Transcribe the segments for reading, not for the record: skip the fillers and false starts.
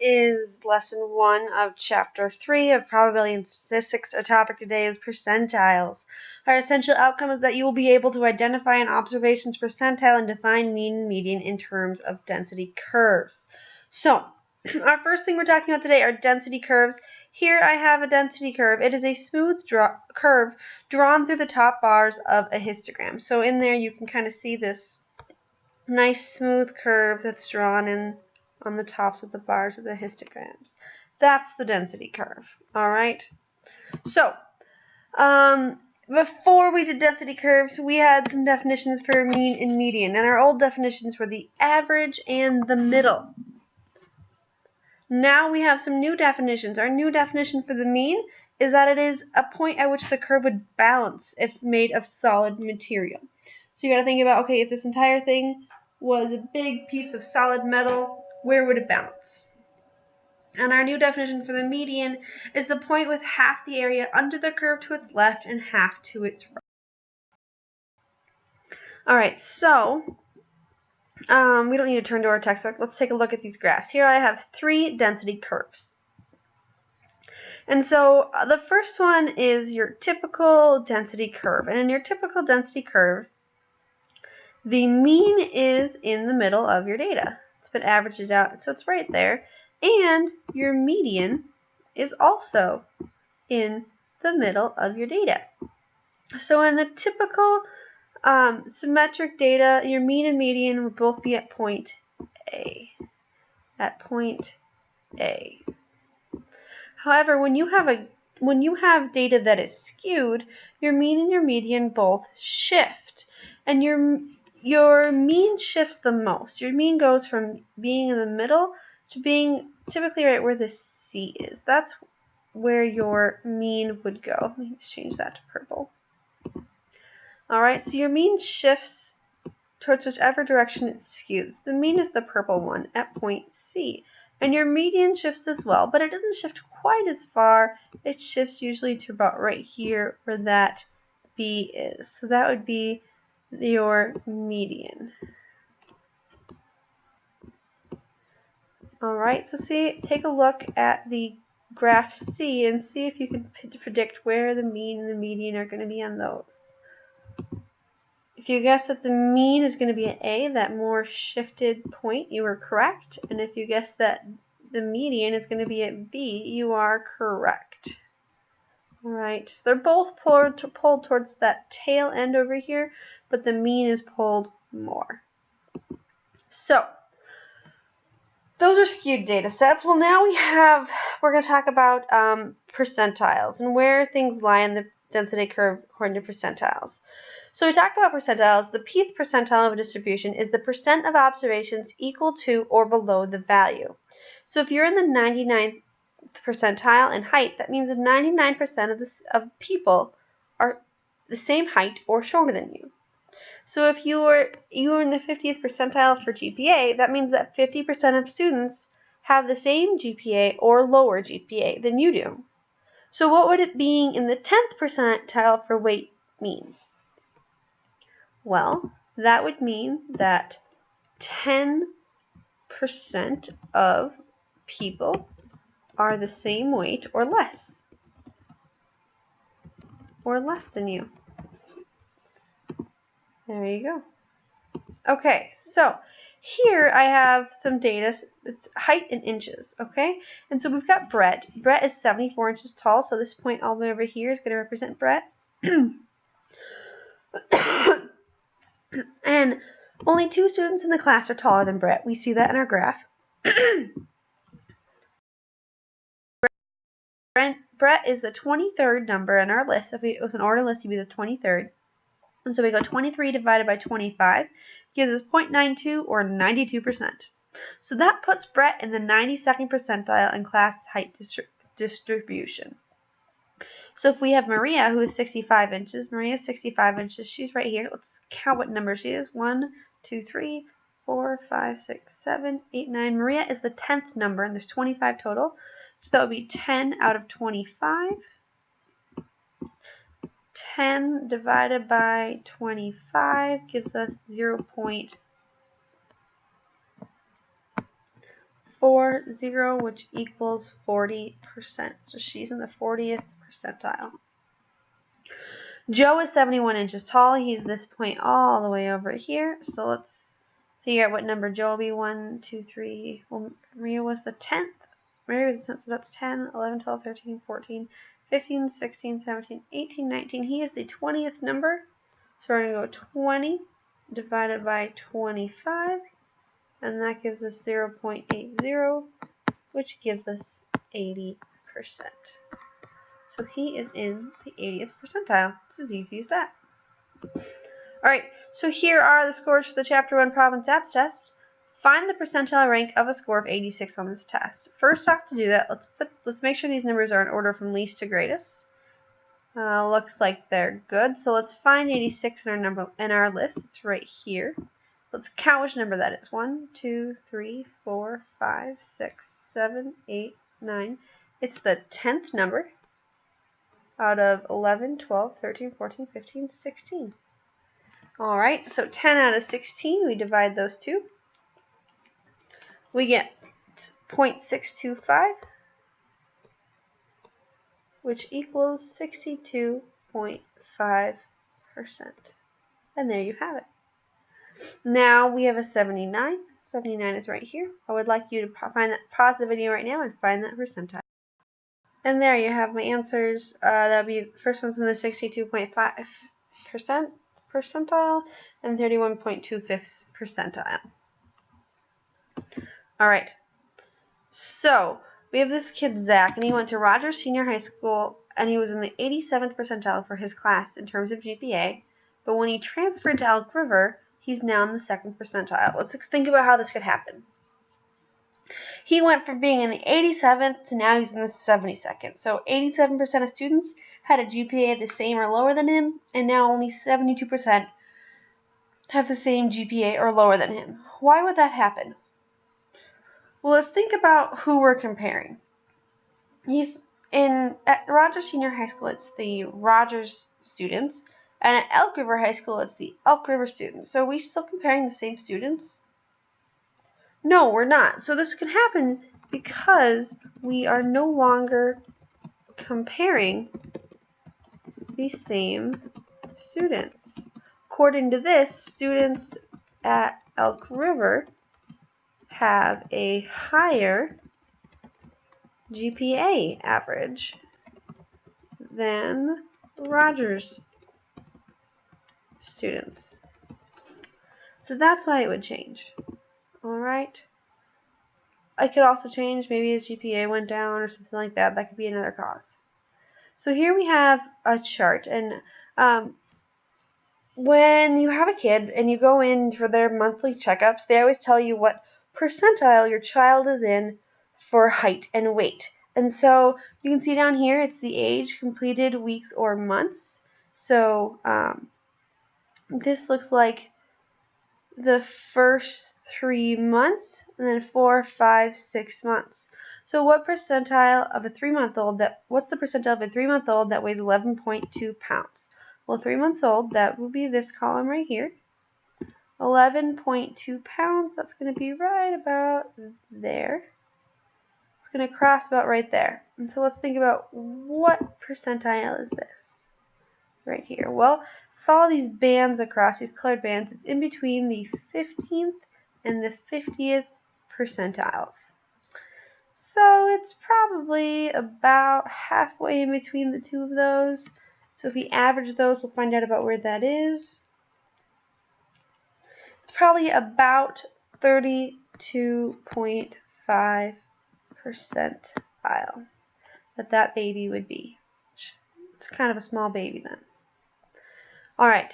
is lesson 1 of chapter 3 of probability and statistics. Our topic today is percentiles. Our essential outcome is that you will be able to identify an observation's percentile and define mean and median in terms of density curves. So, our first thing we're talking about today are density curves. Here I have a density curve. It is a smooth curve drawn through the top bars of a histogram. So in there you can kind of see this nice smooth curve that's drawn in on the tops of the bars of the histograms. That's the density curve. Alright? So, before we did density curves, we had some definitions for mean and median. And our old definitions were the average and the middle. Now we have some new definitions. Our new definition for the mean is that it is a point at which the curve would balance if made of solid material. So you got to think about, okay, if this entire thing was a big piece of solid metal, where would it balance? And our new definition for the median is the point with half the area under the curve to its left and half to its right. Alright, so we don't need to turn to our textbook. Let's take a look at these graphs. Here I have 3 density curves. And so the first one is your typical density curve. And in your typical density curve, the mean is in the middle of your data. It's been averaged out, so it's right there. And your median is also in the middle of your data. So in a typical symmetric data, your mean and median would both be at point A. At point A. However, when you have data that is skewed, your mean and your median both shift. And your mean shifts the most. Your mean goes from being in the middle to being typically right where the C is. That's where your mean would go. Let me just change that to purple. Alright, so your mean shifts towards whichever direction it skews. The mean is the purple one at point C. And your median shifts as well, but it doesn't shift quite as far. It shifts usually to about right here where that B is. So that would be your median. Alright, so take a look at the graph C and see if you can predict where the mean and the median are going to be on those. If you guess that the mean is going to be at A, that more shifted point, you are correct. And if you guess that the median is going to be at B, you are correct. Alright, so they're both pulled towards that tail end over here, but the mean is pulled more. So, those are skewed data sets. Well, now we're going to talk about percentiles and where things lie in the density curve according to percentiles. So we talked about percentiles. The pth percentile of a distribution is the percent of observations equal to or below the value. So if you're in the 99th percentile in height, that means that 99% of people are the same height or shorter than you. So if you were in the 50th percentile for GPA, that means that 50% of students have the same GPA or lower GPA than you do. So what would it being in the 10th percentile for weight mean? Well, that would mean that 10% of people are the same weight or less than you. There you go. Okay, so here I have some data. It's height in inches, okay? And so we've got Brett. Brett is 74 inches tall, so this point all the way over here is going to represent Brett. And only 2 students in the class are taller than Brett. We see that in our graph. Brett is the 23rd number in our list. If it was an order list, he'd be the 23rd. And so we go 23 divided by 25 gives us 0.92 or 92%. So that puts Brett in the 92nd percentile in class height distribution. So if we have Maria, who is 65 inches, Maria's 65 inches, she's right here. Let's count what number she is. 1, 2, 3, 4, 5, 6, 7, 8, 9. Maria is the 10th number, and there's 25 total. So that would be 10 out of 25. 10 divided by 25 gives us 0.4. 0.40, which equals 40%. So she's in the 40th percentile. Joe is 71 inches tall. He's this point all the way over here. So let's figure out what number Joe will be. 1, 2, 3. Well, Maria was the 10th. Maria was the 10th, so that's 10, 11, 12, 13, 14, 15, 16, 17, 18, 19. He is the 20th number. So we're going to go 20 divided by 25. And that gives us 0.80, which gives us 80%. So he is in the 80th percentile. It's as easy as that. Alright, so here are the scores for the Chapter 1 Providence Apps test. Find the percentile rank of a score of 86 on this test. First off, to do that, let's make sure these numbers are in order from least to greatest. Looks like they're good. So let's find 86 in our list. It's right here. Let's count which number that is. 1, 2, 3, 4, 5, 6, 7, 8, 9. It's the 10th number out of 11, 12, 13, 14, 15, 16. Alright, so 10 out of 16, we divide those two. We get 0.625, which equals 62.5%. And there you have it. Now we have a 79. 79 is right here. I would like you to pause the video right now and find that percentile. And there you have my answers. That would be, first one's in the 62.5% percentile and 31.25th percentile. Alright, so we have this kid Zach, and he went to Rogers Senior High School, and he was in the 87th percentile for his class in terms of GPA, but when he transferred to Elk River, he's now in the 2nd percentile. Let's think about how this could happen. He went from being in the 87th to now he's in the 72nd. So 87% of students had a GPA the same or lower than him, and now only 72% have the same GPA or lower than him. Why would that happen? Well, let's think about who we're comparing. At Rogers Senior High School, it's the Rogers students, and at Elk River High School, it's the Elk River students. So are we still comparing the same students? No, we're not. So this can happen because we are no longer comparing the same students. According to this, students at Elk River have a higher GPA average than Rogers students. So that's why it would change. Alright. I could also change, maybe his GPA went down or something like that. That could be another cause. So here we have a chart, and when you have a kid and you go in for their monthly checkups, they always tell you what percentile your child is in for height and weight. And so you can see down here it's the age, completed weeks or months. So this looks like the first 3 months, and then 4, 5, 6 months. So what percentile of a 3-month-old what's the percentile of a 3-month-old that weighs 11.2 pounds? Well, 3 months old, that will be this column right here. 11.2 pounds, that's going to be right about there. It's going to cross about right there. And so let's think about what percentile is this right here. Well, follow these bands across, these colored bands. It's in between the 15th and the 50th percentiles. So it's probably about halfway in between the two of those. So if we average those, we'll find out about where that is. It's probably about 32.5 percentile that baby would be. It's kind of a small baby then. Alright,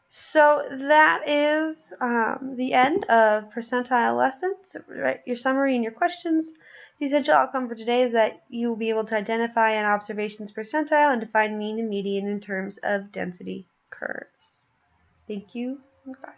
so that is the end of percentile lessons. Write your summary and your questions. The essential outcome for today is that you will be able to identify an observation's percentile and define mean and median in terms of density curves. Thank you, and goodbye.